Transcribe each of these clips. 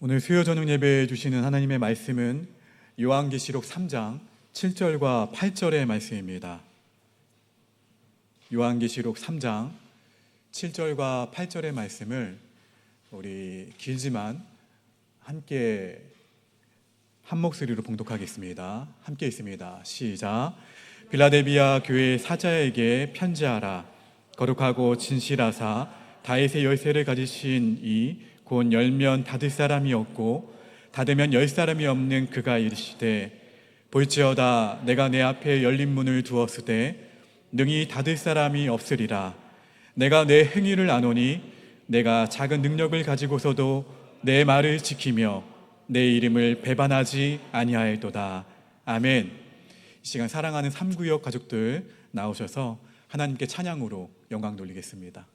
오늘 수요 저녁 예배해 주시는 하나님의 말씀은 요한계시록 3장 7절과 8절의 말씀입니다. 요한계시록 3장 7절과 8절의 말씀을 우리 길지만 함께 한 목소리로 봉독하겠습니다. 함께 있습니다. 시작. 빌라델비아 교회 사자에게 편지하라. 거룩하고 진실하사 다윗의 열쇠를 가지신 이 곧 열면 닫을 사람이 없고 닫으면 열 사람이 없는 그가 이르시되, 볼지어다 내가 내 앞에 열린 문을 두었으되 능히 닫을 사람이 없으리라. 내가 내 행위를 아노니 내가 작은 능력을 가지고서도 내 말을 지키며 내 이름을 배반하지 아니하였도다. 아멘. 이 시간 사랑하는 삼구역 가족들 나오셔서 하나님께 찬양으로 영광 돌리겠습니다.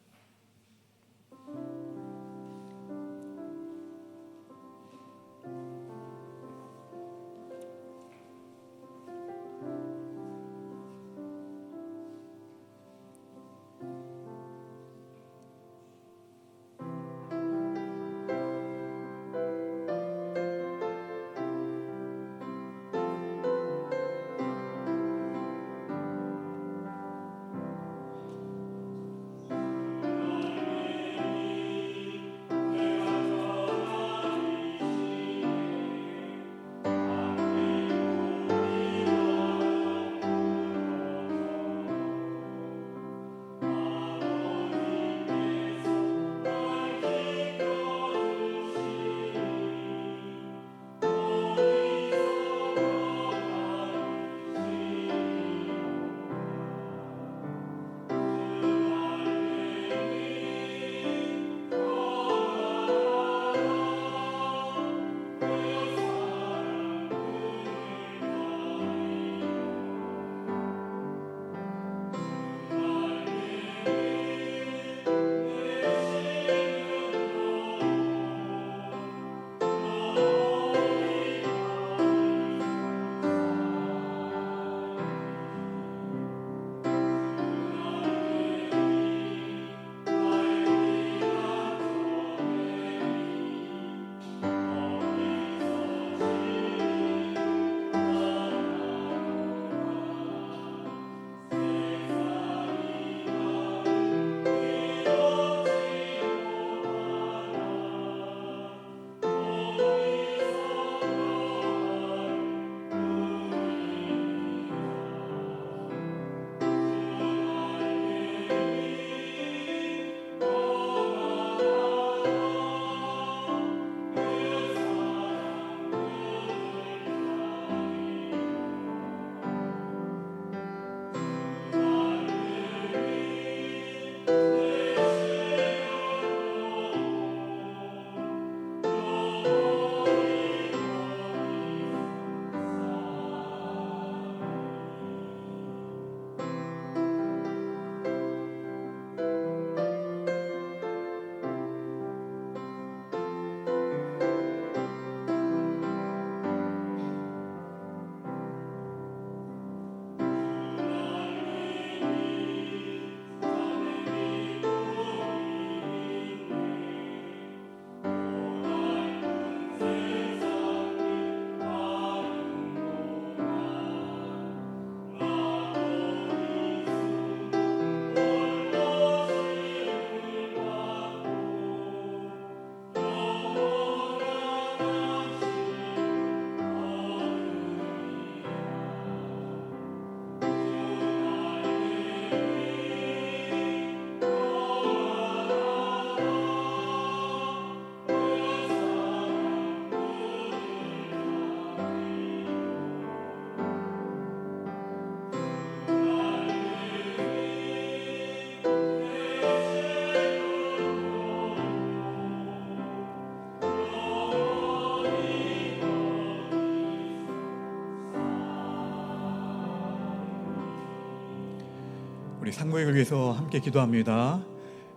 우리 상구역을 위해서 함께 기도합니다.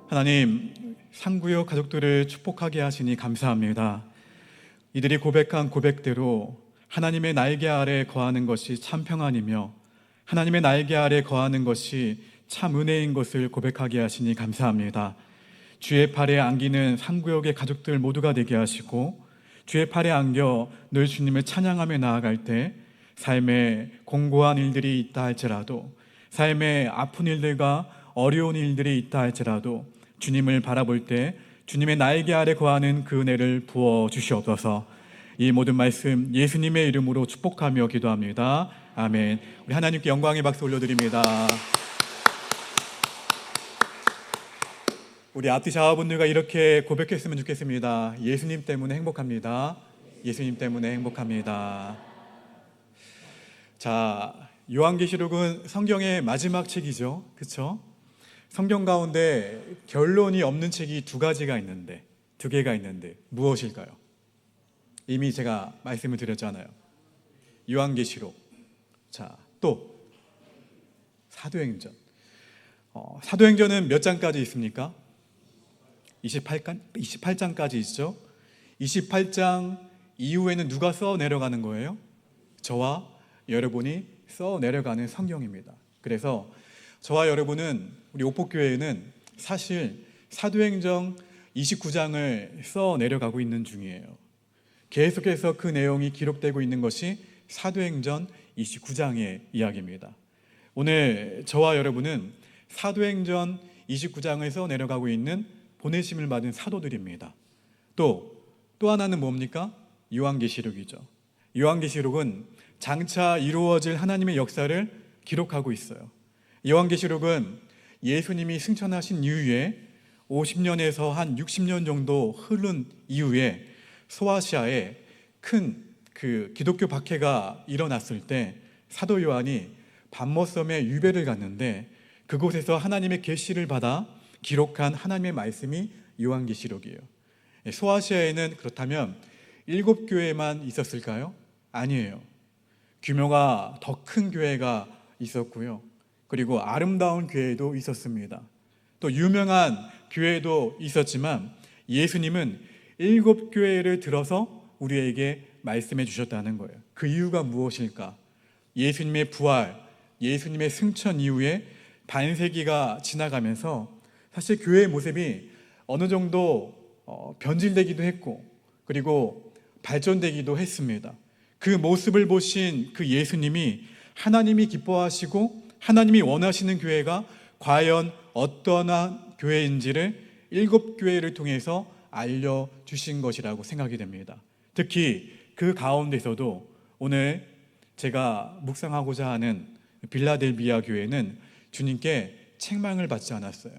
하나님, 상구역 가족들을 축복하게 하시니 감사합니다. 이들이 고백한 고백대로 하나님의 날개 아래 거하는 것이 참 평안이며 하나님의 날개 아래 거하는 것이 참 은혜인 것을 고백하게 하시니 감사합니다. 주의 팔에 안기는 상구역의 가족들 모두가 되게 하시고 주의 팔에 안겨 늘 주님을 찬양하며 나아갈 때 삶에 공고한 일들이 있다 할지라도, 삶에 아픈 일들과 어려운 일들이 있다 할지라도 주님을 바라볼 때 주님의 날개 아래 거하는 그 은혜를 부어 주시옵소서. 이 모든 말씀 예수님의 이름으로 축복하며 기도합니다. 아멘. 우리 하나님께 영광의 박수 올려드립니다. 우리 앞뒤 자화분들과 이렇게 고백했으면 좋겠습니다. 예수님 때문에 행복합니다. 예수님 때문에 행복합니다. 자, 요한계시록은 성경의 마지막 책이죠. 그렇죠? 성경 가운데 결론이 없는 책이 두 개가 있는데 무엇일까요? 이미 제가 말씀을 드렸잖아요. 요한계시록, 자, 또 사도행전. 사도행전은 몇 장까지 있습니까? 28장까지 있죠. 28장 이후에는 누가 써 내려가는 거예요? 저와 여러분이 써 내려가는 성경입니다. 그래서 저와 여러분은, 우리 옥복교회는 사실 사도행전 29장을 써 내려가고 있는 중이에요. 계속해서 그 내용이 기록되고 있는 것이 사도행전 29장의 이야기입니다. 오늘 저와 여러분은 사도행전 29장을 써 내려가고 있는 보내심을 받은 사도들입니다. 또 하나는 뭡니까? 요한계시록이죠. 요한계시록은 장차 이루어질 하나님의 역사를 기록하고 있어요. 요한계시록은 예수님이 승천하신 이후에 50년에서 한 60년 정도 흐른 이후에 소아시아에 큰 그 기독교 박해가 일어났을 때 사도 요한이 patmos섬에 유배를 갔는데 그곳에서 하나님의 계시를 받아 기록한 하나님의 말씀이 요한계시록이에요. 소아시아에는 그렇다면 7교회만 있었을까요? 아니에요. 규모가 더 큰 교회가 있었고요. 그리고 아름다운 교회도 있었습니다. 또 유명한 교회도 있었지만 예수님은 7교회를 들어서 우리에게 말씀해 주셨다는 거예요. 그 이유가 무엇일까? 예수님의 부활, 예수님의 승천 이후에 반세기가 지나가면서 사실 교회의 모습이 어느 정도 변질되기도 했고 그리고 발전되기도 했습니다. 그 모습을 보신 그 예수님이 하나님이 기뻐하시고 하나님이 원하시는 교회가 과연 어떠한 교회인지를 7교회를 통해서 알려주신 것이라고 생각이 됩니다. 특히 그 가운데서도 오늘 제가 묵상하고자 하는 빌라델비아 교회는 주님께 책망을 받지 않았어요.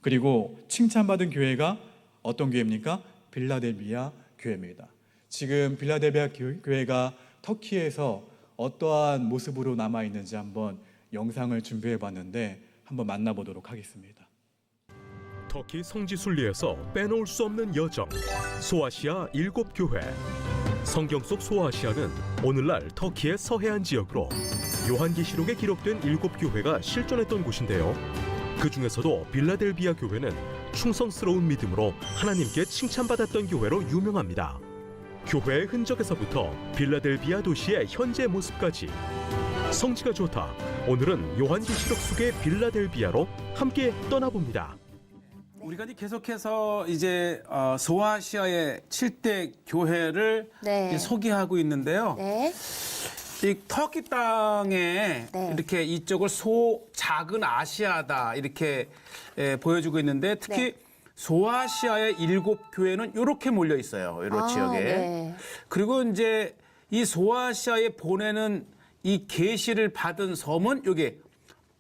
그리고 칭찬받은 교회가 어떤 교회입니까? 빌라델비아 교회입니다. 지금 빌라델비아 교회가 터키에서 어떠한 모습으로 남아있는지 한번 영상을 준비해 봤는데 한번 만나보도록 하겠습니다. 터키 성지 순례에서 빼놓을 수 없는 여정, 소아시아 7교회. 성경 속 소아시아는 오늘날 터키의 서해안 지역으로 요한계시록에 기록된 7교회가 실존했던 곳인데요. 그 중에서도 빌라델비아 교회는 충성스러운 믿음으로 하나님께 칭찬받았던 교회로 유명합니다. 교회의 흔적에서부터 빌라델비아 도시의 현재 모습까지 성지가 좋다. 오늘은 요한계시록 속의 빌라델비아로 함께 떠나봅니다. 우리가 이제 계속해서 이제 소아시아의 7대 교회를 네. 소개하고 있는데요. 네. 이 터키 땅에 네. 이렇게 이쪽을 작은 아시아다 이렇게 보여주고 있는데 특히 네. 소아시아의 7교회는 이렇게 몰려 있어요. 이런 지역에. 네. 그리고 이제 이 소아시아에 보내는 이 계시를 받은 섬은 여기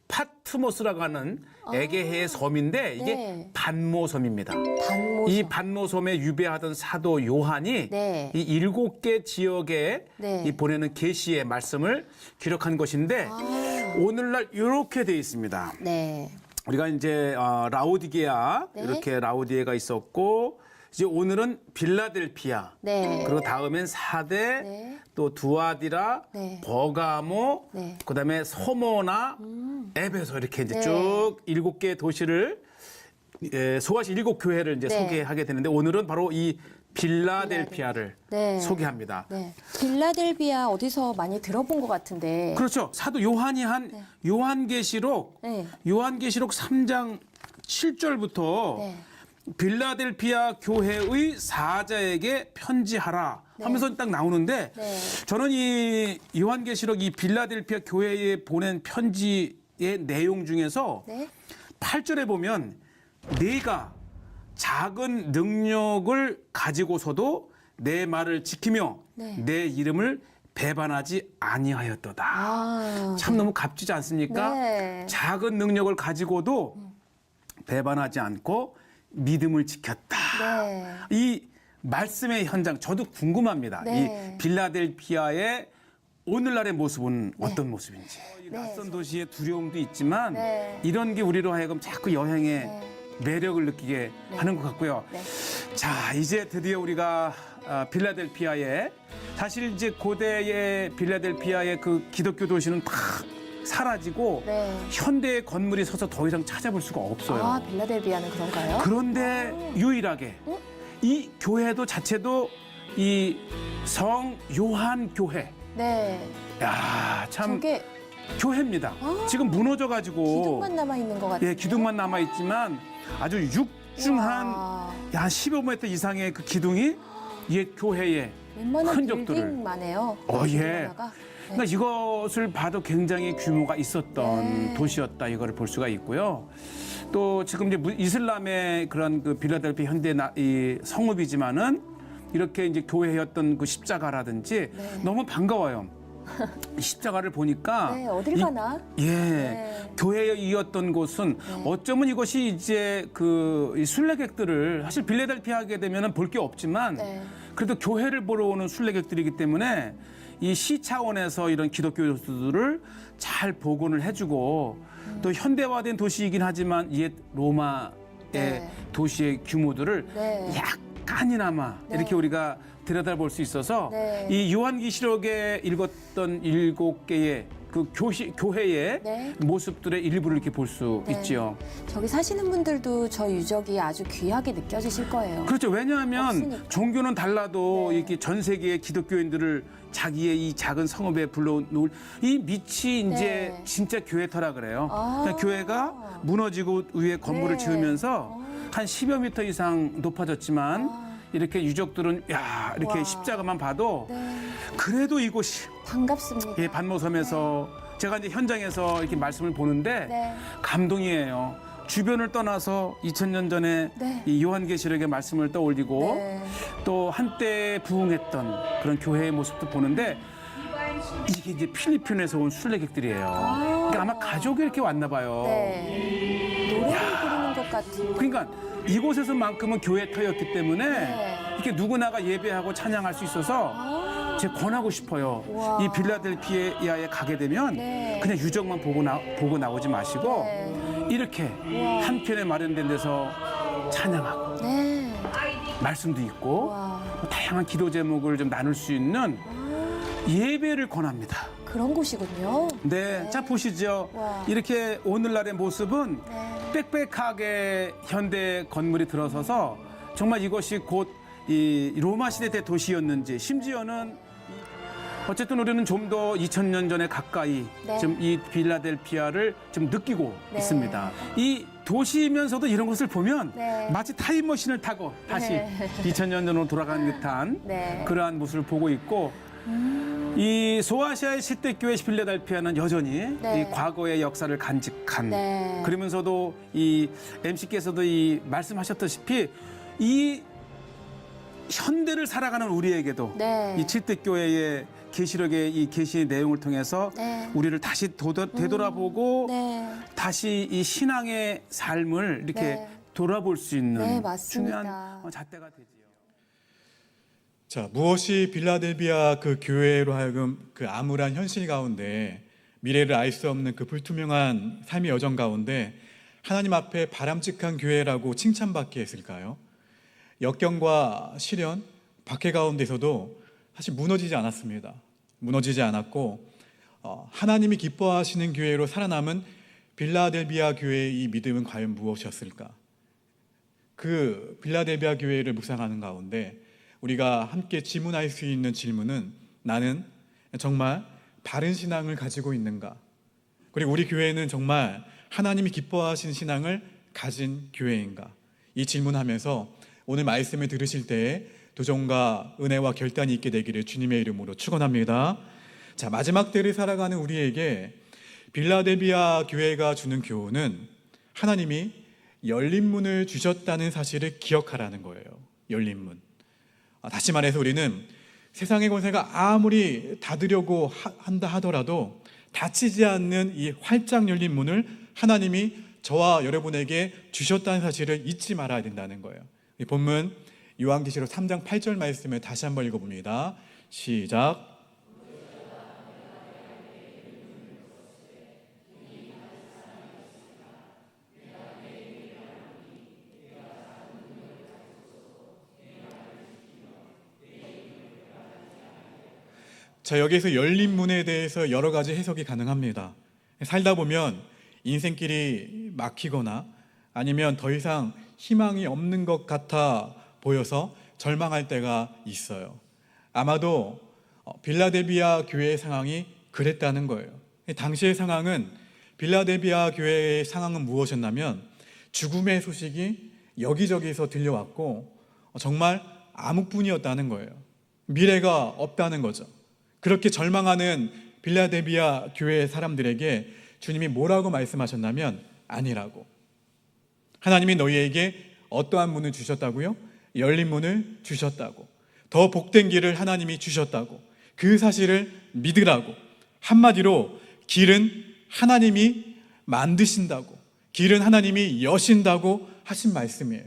파트모스라고 하는 에게해의 섬인데 이게 네. 반모섬입니다. 반모섬. 이 반모섬에 유배하던 사도 요한이 네. 이 7개 지역에 네. 이 보내는 계시의 말씀을 기록한 것인데 오늘날 이렇게 돼 있습니다. 네. 우리가 이제 라오디게아 네. 이렇게 라오디게가 있었고 이제 오늘은 빌라델피아 네. 그리고 다음엔 사대 네. 또 두아디라 네. 버가모 네. 그다음에 서모나 에베소 이렇게 이제 네. 쭉 7개 도시를 소아시 7교회를 이제 네. 소개하게 되는데 오늘은 바로 이 빌라델피아를 네. 소개합니다. 네. 빌라델비아 어디서 많이 들어본 것 같은데. 그렇죠. 사도 요한이 한 요한계시록 네. 요한계시록 3장 7절부터 네. 빌라델피아 교회의 사자에게 편지하라. 하면서 딱 나오는데 네. 저는 이 요한계시록 이 빌라델피아 교회에 보낸 편지의 내용 중에서 네. 8절에 보면 내가 작은 능력을 가지고서도 내 말을 지키며 네. 내 이름을 배반하지 아니하였도다. 아, 참 너무 값지지 않습니까? 네. 작은 능력을 가지고도 배반하지 않고 믿음을 지켰다. 네. 이 말씀의 현장 저도 궁금합니다. 네. 이 빌라델피아의 오늘날의 모습은 어떤 모습인지. 이 낯선 도시의 두려움도 있지만 네. 이런 게 우리로 하여금 자꾸 여행의 매력을 느끼게 하는 것 같고요. 네. 자, 이제 드디어 우리가 빌라델피아에 사실 이제 고대의 빌라델피아의 그 기독교 도시는 다 사라지고 네. 현대의 건물이 서서 더 이상 찾아볼 수가 없어요. 아, 빌라델비아는 그런가요? 그런데 유일하게 이 교회도 자체도 이 성 요한 교회. 네. 야, 참 저게 교회입니다. 아. 지금 무너져 가지고 기둥만 남아 있는 것 같아요. 예, 기둥만 남아 있지만 아주 육중한 와. 한 15m 이상의 그 기둥이 옛 교회의 웬만한 흔적들을. 빌딩만 해요. 예. 하나가. 그러니까 이것을 봐도 굉장히 규모가 있었던 네. 도시였다 이거를 볼 수가 있고요. 또 지금 이제 이슬람의 그런 그 빌라델피아 현대 이 성읍이지만은 이렇게 이제 교회였던 그 십자가라든지 네. 너무 반가워요. 이 십자가를 보니까 네, 어딜 이- 가나? 예, 네. 교회에 이었던 곳은 어쩌면 이것이 이제 그이 순례객들을 사실 빌라델피아 하게 되면은 볼 게 없지만 네. 그래도 교회를 보러 오는 순례객들이기 때문에 이 시 차원에서 이런 기독교 요소들을 잘 복원을 해주고 또 현대화된 도시이긴 하지만 옛 로마의 네. 도시의 규모들을 네. 약간이나마 네. 이렇게 우리가 들여다볼 수 있어서 네. 이 요한계시록에 읽었던 7개의 그 교회의 네. 모습들의 일부를 이렇게 볼 수 네. 있지요. 저기 사시는 분들도 저 유적이 아주 귀하게 느껴지실 거예요. 그렇죠. 왜냐하면 없으니까. 종교는 달라도 네. 이렇게 전 세계의 기독교인들을 자기의 이 작은 성읍에 불러놓을 이 밑이 이제 네. 진짜 교회터라 그래요. 아. 그러니까 교회가 무너지고 위에 건물을 네. 지으면서 한 10여 미터 이상 높아졌지만 아. 이렇게 유적들은 야 이렇게 와. 십자가만 봐도 네. 그래도 이곳이 반갑습니다. 예, 반모섬에서 제가 이제 현장에서 이렇게 말씀을 보는데 네. 감동이에요. 주변을 떠나서 2000년 전에 네. 이 요한계시록의 말씀을 떠올리고 네. 또 한때 부흥했던 그런 교회의 모습도 보는데 이게 이제 필리핀에서 온 순례객들이에요. 그러니까 아마 가족이 이렇게 왔나 봐요. 네. 노래를 부르는 것 같은. 그러니까 이곳에서만큼은 교회터였기 때문에 네. 이렇게 누구나가 예배하고 찬양할 수 있어서 제가 권하고 싶어요. 우와. 이 빌라델피아에 가게 되면 네. 그냥 유적만 보고 나오지 마시고 네. 이렇게 우와. 한편에 마련된 데서 찬양하고 네. 말씀도 있고 와. 다양한 기도 제목을 좀 나눌 수 있는 예배를 권합니다. 그런 곳이군요. 네, 자 보시죠. 와. 이렇게 오늘날의 모습은 네. 빽빽하게 현대 건물이 들어서서 정말 이것이 곧 이 로마 시대 대 도시였는지 심지어는 어쨌든 우리는 좀 더 2000년 전에 가까이 네. 좀 이 빌라델피아를 좀 느끼고 네. 있습니다. 이 도시이면서도 이런 것을 보면 네. 마치 타임머신을 타고 다시 네. 2000년 전으로 돌아가는 듯한 네. 그러한 모습을 보고 있고 이 소아시아의 7대 교회 빌라델피아는 여전히 네. 이 과거의 역사를 간직한 네. 그러면서도 이 MC께서도 이 말씀하셨다시피 이 현대를 살아가는 우리에게도 네. 이 7대 교회의 계시록의 이 계시의 내용을 통해서 네. 우리를 다시 되돌아보고 네. 다시 이 신앙의 삶을 이렇게 네. 돌아볼 수 있는 네, 맞습니다. 중요한 잣대가 되지요. 자, 무엇이 빌라델비아 그 교회로 하여금 그 암울한 현실 가운데 미래를 알 수 없는 그 불투명한 삶의 여정 가운데 하나님 앞에 바람직한 교회라고 칭찬받게 했을까요? 역경과 시련, 박해 가운데서도 사실 무너지지 않았습니다. 무너지지 않았고 하나님이 기뻐하시는 교회로 살아남은 빌라델비아 교회의 이 믿음은 과연 무엇이었을까? 그 빌라델비아 교회를 묵상하는 가운데 우리가 함께 질문할 수 있는 질문은 나는 정말 바른 신앙을 가지고 있는가? 그리고 우리 교회는 정말 하나님이 기뻐하시는 신앙을 가진 교회인가? 이 질문하면서 오늘 말씀을 들으실 때에 도전과 은혜와 결단이 있게 되기를 주님의 이름으로 축원합니다. 자, 마지막 때를 살아가는 우리에게 빌라델비아 교회가 주는 교훈은 하나님이 열린 문을 주셨다는 사실을 기억하라는 거예요. 열린 문. 다시 말해서 우리는 세상의 권세가 아무리 닫으려고 한다 하더라도 닫히지 않는 이 활짝 열린 문을 하나님이 저와 여러분에게 주셨다는 사실을 잊지 말아야 된다는 거예요. 이 본문 요한계시록 3장 8절 말씀을 다시 한번 읽어봅니다. 시작. 자, 여기에서 열린 문에 대해서 여러 가지 해석이 가능합니다. 살다 보면 인생길이 막히거나 아니면 더 이상 희망이 없는 것 같아 보여서 절망할 때가 있어요. 아마도 빌라델비아 교회의 상황이 그랬다는 거예요. 당시의 상황은, 빌라델비아 교회의 상황은 무엇이었냐면 죽음의 소식이 여기저기서 들려왔고 정말 암흑뿐이었다는 거예요. 미래가 없다는 거죠. 그렇게 절망하는 빌라델비아 교회의 사람들에게 주님이 뭐라고 말씀하셨냐면 아니라고. 하나님이 너희에게 어떠한 문을 주셨다고요? 열린 문을 주셨다고. 더 복된 길을 하나님이 주셨다고. 그 사실을 믿으라고. 한마디로 길은 하나님이 만드신다고, 길은 하나님이 여신다고 하신 말씀이에요.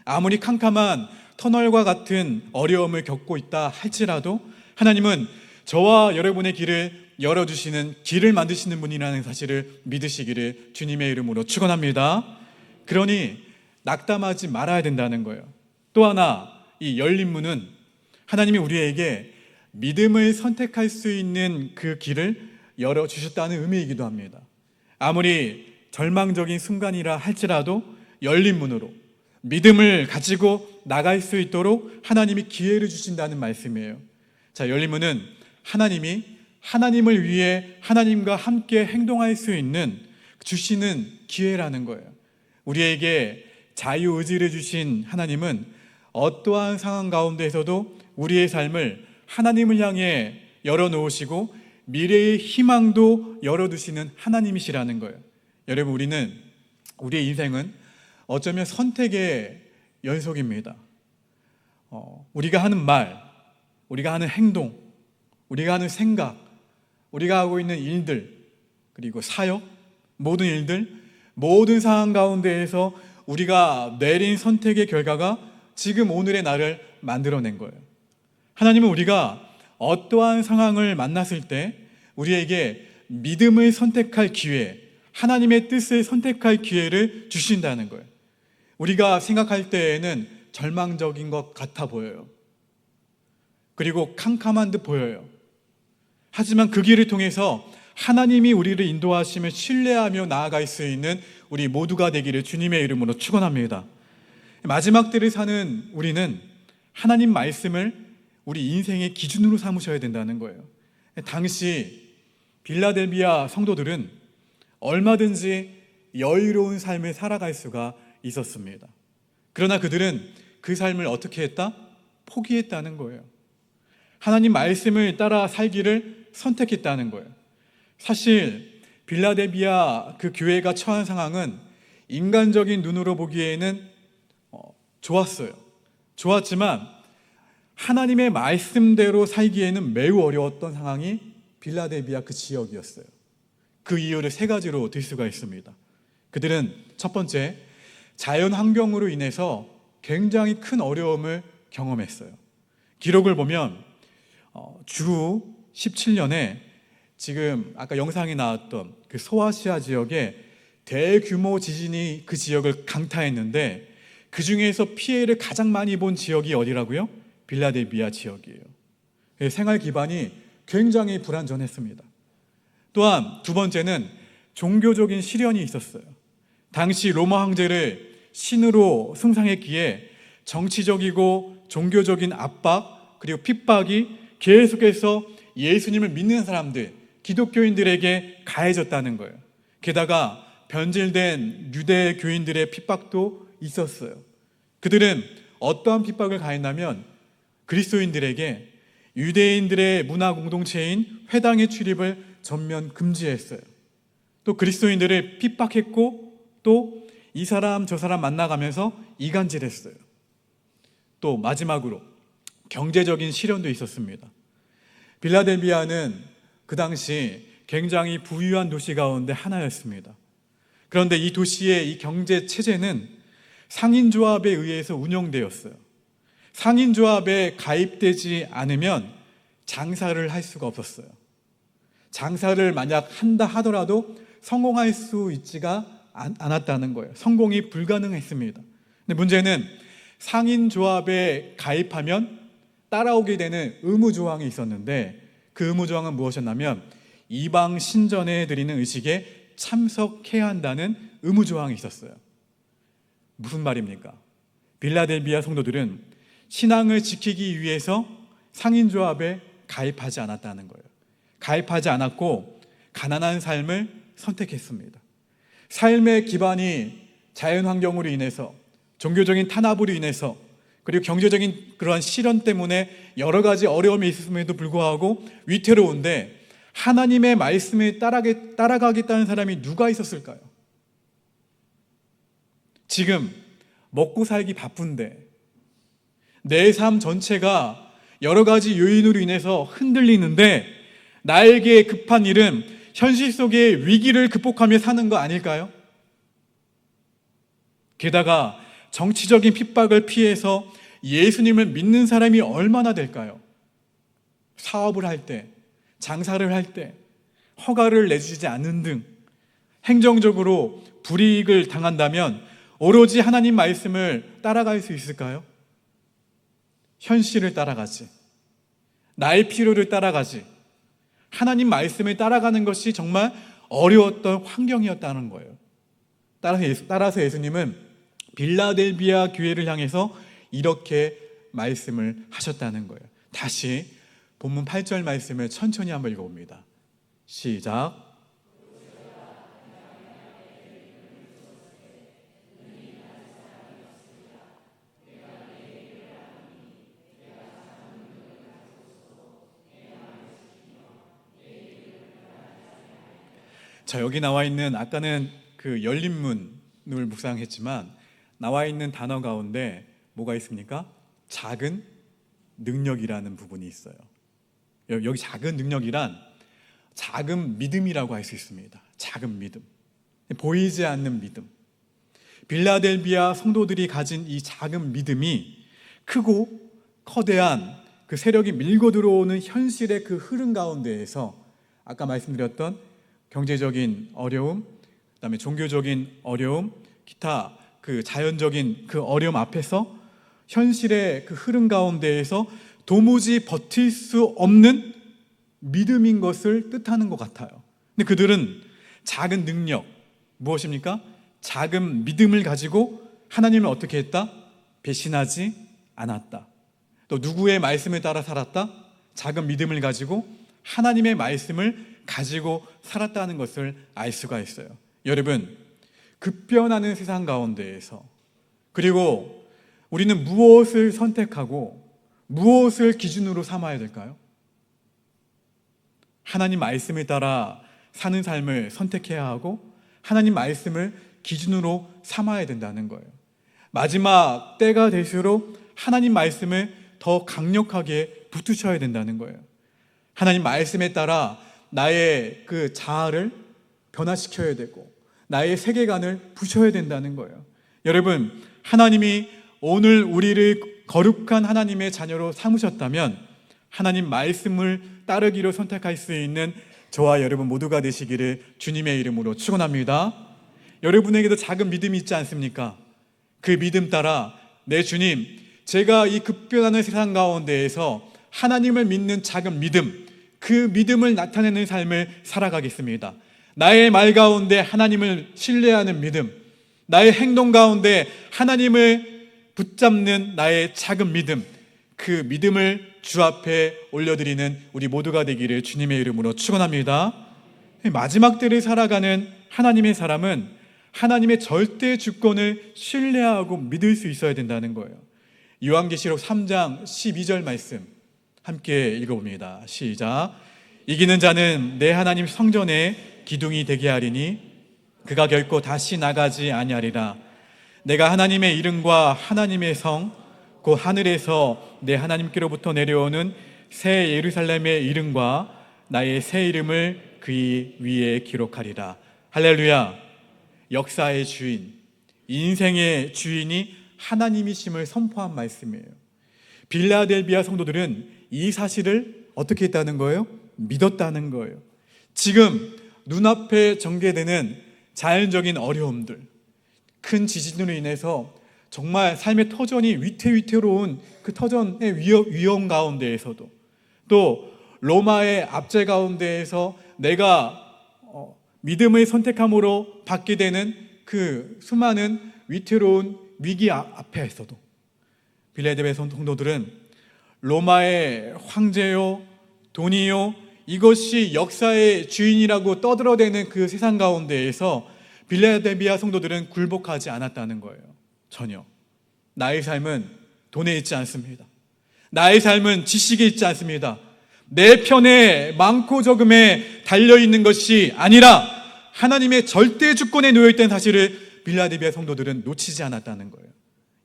아무리 캄캄한 터널과 같은 어려움을 겪고 있다 할지라도 하나님은 저와 여러분의 길을 열어주시는, 길을 만드시는 분이라는 사실을 믿으시기를 주님의 이름으로 축원합니다. 그러니 낙담하지 말아야 된다는 거예요. 또 하나, 이 열린 문은 하나님이 우리에게 믿음을 선택할 수 있는 그 길을 열어주셨다는 의미이기도 합니다. 아무리 절망적인 순간이라 할지라도 열린 문으로 믿음을 가지고 나갈 수 있도록 하나님이 기회를 주신다는 말씀이에요. 자, 열린 문은 하나님이 하나님을 위해 하나님과 함께 행동할 수 있는 주시는 기회라는 거예요. 우리에게 자유의지를 주신 하나님은 어떠한 상황 가운데에서도 우리의 삶을 하나님을 향해 열어놓으시고 미래의 희망도 열어두시는 하나님이시라는 거예요. 여러분, 우리의 인생은 어쩌면 선택의 연속입니다. 우리가 하는 말, 우리가 하는 행동, 우리가 하는 생각, 우리가 하고 있는 일들, 그리고 사역, 모든 일들, 모든 상황 가운데에서 우리가 내린 선택의 결과가 지금 오늘의 나를 만들어낸 거예요. 하나님은 우리가 어떠한 상황을 만났을 때 우리에게 믿음을 선택할 기회, 하나님의 뜻을 선택할 기회를 주신다는 거예요. 우리가 생각할 때에는 절망적인 것 같아 보여요. 그리고 캄캄한 듯 보여요. 하지만 그 길을 통해서 하나님이 우리를 인도하심을 신뢰하며 나아갈 수 있는 우리 모두가 되기를 주님의 이름으로 축원합니다. 마지막 때를 사는 우리는 하나님 말씀을 우리 인생의 기준으로 삼으셔야 된다는 거예요. 당시 빌라델비아 성도들은 얼마든지 여유로운 삶을 살아갈 수가 있었습니다. 그러나 그들은 그 삶을 어떻게 했다? 포기했다는 거예요. 하나님 말씀을 따라 살기를 선택했다는 거예요. 사실 빌라델비아 그 교회가 처한 상황은 인간적인 눈으로 보기에는 좋았어요. 좋았지만 하나님의 말씀대로 살기에는 매우 어려웠던 상황이 빌라델비아 그 지역이었어요. 그 이유를 세 가지로 들 수가 있습니다. 그들은 첫 번째, 자연 환경으로 인해서 굉장히 큰 어려움을 경험했어요. 기록을 보면 주 17년에 지금 아까 영상에 나왔던 그 소아시아 지역에 대규모 지진이 그 지역을 강타했는데 그 중에서 피해를 가장 많이 본 지역이 어디라고요? 빌라델비아 지역이에요. 생활 기반이 굉장히 불안전했습니다. 또한 두 번째는 종교적인 시련이 있었어요. 당시 로마 황제를 신으로 숭상했기에 정치적이고 종교적인 압박 그리고 핍박이 계속해서 예수님을 믿는 사람들, 기독교인들에게 가해졌다는 거예요. 게다가 변질된 유대 교인들의 핍박도 있었어요. 그들은 어떠한 핍박을 가했냐면 그리스도인들에게 유대인들의 문화 공동체인 회당의 출입을 전면 금지했어요. 또 그리스도인들을 핍박했고 또 이 사람 저 사람 만나가면서 이간질했어요. 또 마지막으로 경제적인 시련도 있었습니다. 빌라델비아는 그 당시 굉장히 부유한 도시 가운데 하나였습니다. 그런데 이 도시의 이 경제 체제는 상인조합에 의해서 운영되었어요. 상인조합에 가입되지 않으면 장사를 할 수가 없었어요. 장사를 만약 한다 하더라도 성공할 수 있지가 않았다는 거예요. 성공이 불가능했습니다. 근데 문제는 상인조합에 가입하면 따라오게 되는 의무조항이 있었는데 그 의무조항은 무엇이었냐면 이방 신전에 드리는 의식에 참석해야 한다는 의무조항이 있었어요. 무슨 말입니까? 빌라델비아 성도들은 신앙을 지키기 위해서 상인조합에 가입하지 않았다는 거예요. 가입하지 않았고 가난한 삶을 선택했습니다. 삶의 기반이 자연환경으로 인해서 종교적인 탄압으로 인해서 그리고 경제적인 그러한 시련 때문에 여러 가지 어려움이 있음에도 불구하고 위태로운데 하나님의 말씀을 따라가겠다는 사람이 누가 있었을까요? 지금 먹고 살기 바쁜데 내 삶 전체가 여러 가지 요인으로 인해서 흔들리는데 나에게 급한 일은 현실 속의 위기를 극복하며 사는 거 아닐까요? 게다가 정치적인 핍박을 피해서 예수님을 믿는 사람이 얼마나 될까요? 사업을 할 때, 장사를 할 때 허가를 내주지 않는 등 행정적으로 불이익을 당한다면 오로지 하나님 말씀을 따라갈 수 있을까요? 현실을 따라가지, 나의 필요를 따라가지, 하나님 말씀을 따라가는 것이 정말 어려웠던 환경이었다는 거예요. 따라서 예수님은 빌라델비아 교회를 향해서 이렇게 말씀을 하셨다는 거예요. 다시 본문 8절 말씀을 천천히 한번 읽어봅니다. 시작. 자, 여기 나와 있는 아까는 그 열린문을 묵상했지만 나와 있는 단어 가운데 뭐가 있습니까? 작은 능력이라는 부분이 있어요. 여기 작은 능력이란 작은 믿음이라고 할 수 있습니다. 작은 믿음, 보이지 않는 믿음. 빌라델비아 성도들이 가진 이 작은 믿음이 크고 커다란 그 세력이 밀고 들어오는 현실의 그 흐름 가운데에서 아까 말씀드렸던 경제적인 어려움, 그다음에 종교적인 어려움, 기타 그 자연적인 그 어려움 앞에서 현실의 그 흐름 가운데에서 도무지 버틸 수 없는 믿음인 것을 뜻하는 것 같아요. 근데 그들은 작은 능력, 무엇입니까? 작은 믿음을 가지고 하나님을 어떻게 했다? 배신하지 않았다. 또 누구의 말씀을 따라 살았다? 작은 믿음을 가지고 하나님의 말씀을 가지고 살았다는 것을 알 수가 있어요. 여러분, 급변하는 세상 가운데에서 그리고 우리는 무엇을 선택하고 무엇을 기준으로 삼아야 될까요? 하나님 말씀을 따라 사는 삶을 선택해야 하고 하나님 말씀을 기준으로 삼아야 된다는 거예요. 마지막 때가 될수록 하나님 말씀을 더 강력하게 붙드셔야 된다는 거예요. 하나님 말씀에 따라 나의 그 자아를 변화시켜야 되고 나의 세계관을 부셔야 된다는 거예요. 여러분, 하나님이 오늘 우리를 거룩한 하나님의 자녀로 삼으셨다면 하나님 말씀을 따르기로 선택할 수 있는 저와 여러분 모두가 되시기를 주님의 이름으로 축원합니다. 여러분에게도 작은 믿음이 있지 않습니까? 그 믿음 따라 내 주님, 제가 이 급변하는 세상 가운데에서 하나님을 믿는 작은 믿음, 그 믿음을 나타내는 삶을 살아가겠습니다. 나의 말 가운데 하나님을 신뢰하는 믿음, 나의 행동 가운데 하나님을 붙잡는 나의 작은 믿음, 그 믿음을 주 앞에 올려드리는 우리 모두가 되기를 주님의 이름으로 축원합니다. 마지막 때를 살아가는 하나님의 사람은 하나님의 절대 주권을 신뢰하고 믿을 수 있어야 된다는 거예요. 요한계시록 3장 12절 말씀 함께 읽어봅니다. 시작. 이기는 자는 내 하나님 성전에 기둥이 되게 하리니 그가 결코 다시 나가지 아니하리라. 내가 하나님의 이름과 하나님의 성 곧 하늘에서 내 하나님께로부터 내려오는 새 예루살렘의 이름과 나의 새 이름을 그의 위에 기록하리라. 할렐루야. 역사의 주인, 인생의 주인이 하나님이심을 선포한 말씀이에요. 빌라델비아 성도들은 이 사실을 어떻게 했다는 거예요? 믿었다는 거예요. 지금 눈앞에 전개되는 자연적인 어려움들, 큰 지진으로 인해서 정말 삶의 터전이 위태위태로운 그 터전의 위험 가운데에서도, 또 로마의 압제 가운데에서 내가 믿음을 선택함으로 받게 되는 그 수많은 위태로운 위기 앞에서도 빌라델비아 성도들은 로마의 황제요, 돈이요, 이것이 역사의 주인이라고 떠들어대는 그 세상 가운데에서 빌라델비아 성도들은 굴복하지 않았다는 거예요. 전혀. 나의 삶은 돈에 있지 않습니다. 나의 삶은 지식에 있지 않습니다. 내 편에 많고 적음에 달려있는 것이 아니라 하나님의 절대 주권에 놓여있다는 사실을 빌라델비아 성도들은 놓치지 않았다는 거예요.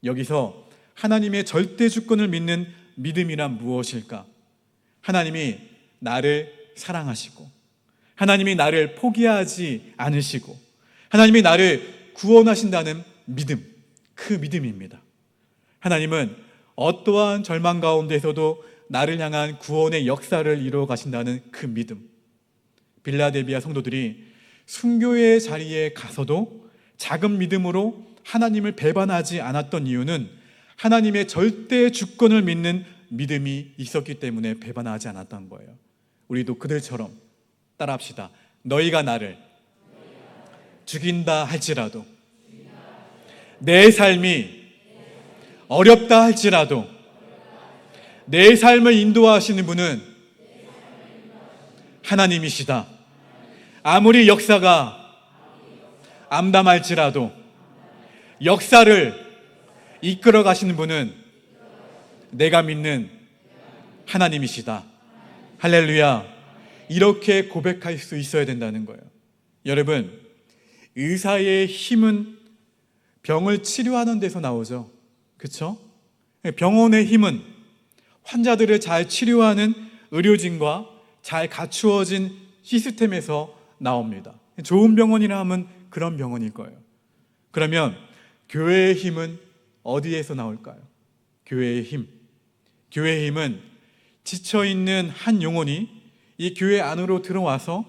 여기서 하나님의 절대 주권을 믿는 믿음이란 무엇일까? 하나님이 나를 사랑하시고, 하나님이 나를 포기하지 않으시고, 하나님이 나를 구원하신다는 믿음, 그 믿음입니다. 하나님은 어떠한 절망 가운데서도 나를 향한 구원의 역사를 이루어 가신다는 그 믿음. 빌라델비아 성도들이 순교의 자리에 가서도 작은 믿음으로 하나님을 배반하지 않았던 이유는 하나님의 절대 주권을 믿는 믿음이 있었기 때문에 배반하지 않았던 거예요. 우리도 그들처럼 따라합시다. 너희가 나를 죽인다 할지라도, 내 삶이 어렵다 할지라도, 내 삶을 인도하시는 분은 하나님이시다. 아무리 역사가 암담할지라도 역사를 이끌어 가시는 분은 내가 믿는 하나님이시다. 할렐루야. 이렇게 고백할 수 있어야 된다는 거예요. 여러분, 의사의 힘은 병을 치료하는 데서 나오죠. 그렇죠? 병원의 힘은 환자들을 잘 치료하는 의료진과 잘 갖추어진 시스템에서 나옵니다. 좋은 병원이라 하면 그런 병원일 거예요. 그러면 교회의 힘은 어디에서 나올까요? 교회의 힘. 교회의 힘은 지쳐있는 한 영혼이 이 교회 안으로 들어와서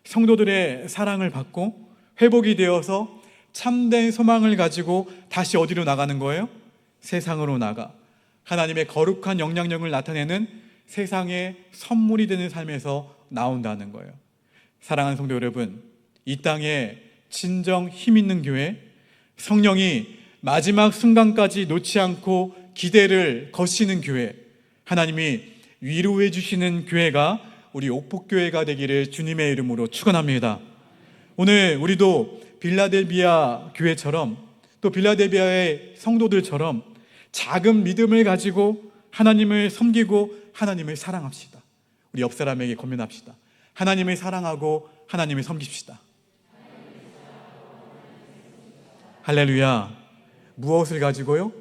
성도들의 사랑을 받고 회복이 되어서 참된 소망을 가지고 다시 어디로 나가는 거예요? 세상으로 나가 하나님의 거룩한 영향력을 나타내는 세상의 선물이 되는 삶에서 나온다는 거예요. 사랑하는 성도 여러분, 이 땅에 진정 힘 있는 교회, 성령이 마지막 순간까지 놓지 않고 기대를 거시는 교회, 하나님이 위로해 주시는 교회가 우리 옥복교회가 되기를 주님의 이름으로 축원합니다. 오늘 우리도 빌라델비아 교회처럼, 또 빌라델비아의 성도들처럼 작은 믿음을 가지고 하나님을 섬기고 하나님을 사랑합시다. 우리 옆 사람에게 권면합시다. 하나님을 사랑하고 하나님을 섬깁시다. 할렐루야. 무엇을 가지고요?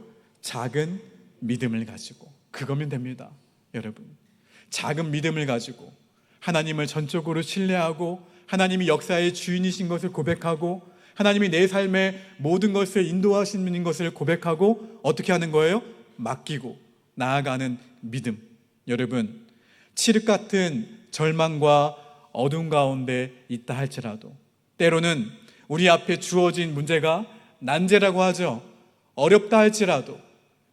작은 믿음을 가지고. 그거면 됩니다. 여러분, 작은 믿음을 가지고 하나님을 전적으로 신뢰하고 하나님이 역사의 주인이신 것을 고백하고 하나님이 내 삶의 모든 것을 인도하시는 것을 고백하고 어떻게 하는 거예요? 맡기고 나아가는 믿음. 여러분, 칠흑 같은 절망과 어둠 가운데 있다 할지라도, 때로는 우리 앞에 주어진 문제가 난제라고 하죠. 어렵다 할지라도,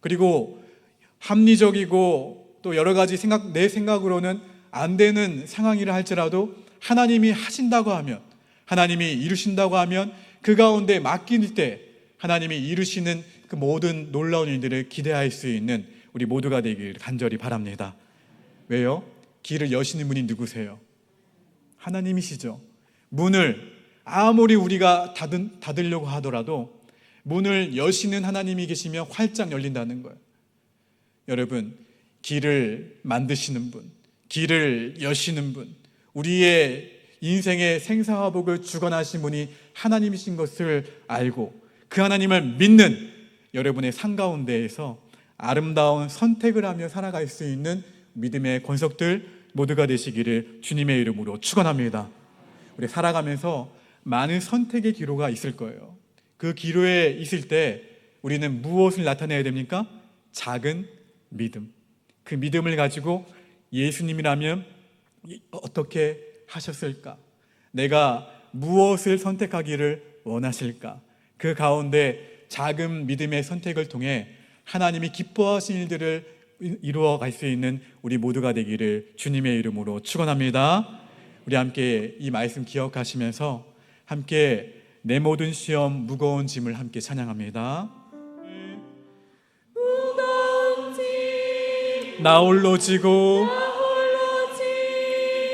그리고 합리적이고 또 여러 가지 내 생각으로는 안 되는 상황이라 할지라도 하나님이 하신다고 하면, 하나님이 이루신다고 하면 그 가운데 맡길 때 하나님이 이루시는 그 모든 놀라운 일들을 기대할 수 있는 우리 모두가 되길 간절히 바랍니다. 왜요? 길을 여시는 분이 누구세요? 하나님이시죠. 문을 아무리 우리가 닫으려고 하더라도 문을 여시는 하나님이 계시면 활짝 열린다는 거예요. 여러분, 길을 만드시는 분, 길을 여시는 분, 우리의 인생의 생사화복을 주관하신 분이 하나님이신 것을 알고 그 하나님을 믿는 여러분의 삶 가운데에서 아름다운 선택을 하며 살아갈 수 있는 믿음의 권속들 모두가 되시기를 주님의 이름으로 축원합니다. 우리 살아가면서 많은 선택의 기로가 있을 거예요. 그 기로에 있을 때 우리는 무엇을 나타내야 됩니까? 작은 믿음. 그 믿음을 가지고 예수님이라면 어떻게 하셨을까? 내가 무엇을 선택하기를 원하실까? 그 가운데 작은 믿음의 선택을 통해 하나님이 기뻐하신 일들을 이루어 갈 수 있는 우리 모두가 되기를 주님의 이름으로 축원합니다. 우리 함께 이 말씀 기억하시면서 함께 내 모든 시험 무거운 짐을 함께 찬양합니다. 나 홀로 지고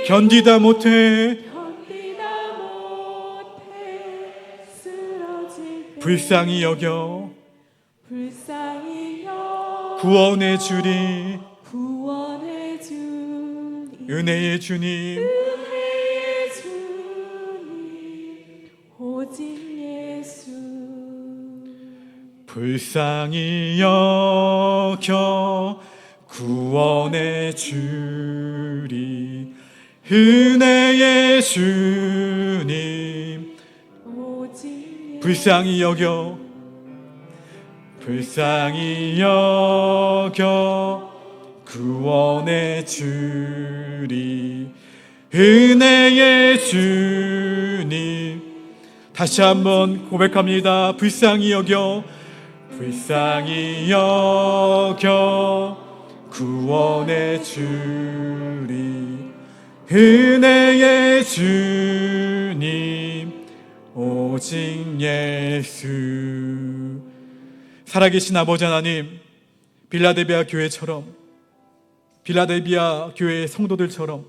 견디다 못해 불쌍히 여겨 구원해 주리 은혜의 주님 오직 예수 불쌍히 여겨 구원해 주리 은혜의 주님 오직 불쌍히 여겨 구원해 주리 은혜의 주님 다시 한번 고백합니다. 불쌍히 여겨 구원해 주리 은혜의 주님 오직 예수. 살아계신 아버지 하나님, 빌라델비아 교회처럼 빌라델비아 교회의 성도들처럼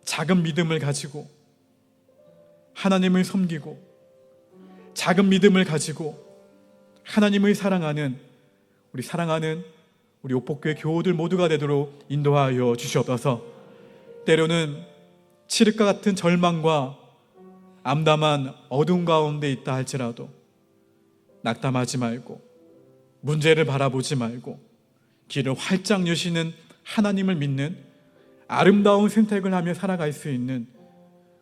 작은 믿음을 가지고 하나님을 섬기고 작은 믿음을 가지고 하나님을 사랑하는 우리 옥복교회 교우들 모두가 되도록 인도하여 주시옵소서. 때로는 칠흑과 같은 절망과 암담한 어둠 가운데 있다 할지라도 낙담하지 말고 문제를 바라보지 말고 길을 활짝 여시는 하나님을 믿는 아름다운 선택을 하며 살아갈 수 있는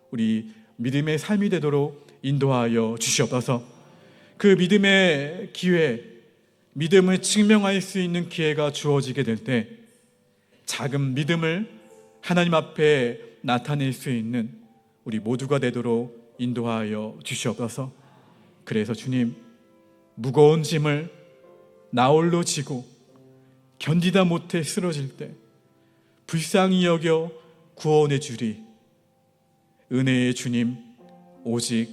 우리 믿음의 삶이 되도록 인도하여 주시옵소서. 그 믿음의 기회, 믿음을 증명할 수 있는 기회가 주어지게 될 때 작은 믿음을 하나님 앞에 나타낼 수 있는 우리 모두가 되도록 인도하여 주시옵소서. 그래서 주님, 무거운 짐을 나 홀로 지고 견디다 못해 쓰러질 때 불쌍히 여겨 구원해 주리 은혜의 주님 오직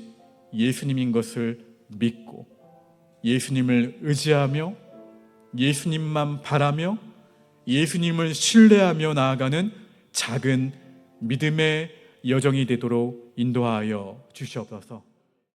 예수님인 것을 믿고 예수님을 의지하며 예수님만 바라며 예수님을 신뢰하며 나아가는 작은 믿음의 여정이 되도록 인도하여 주시옵소서.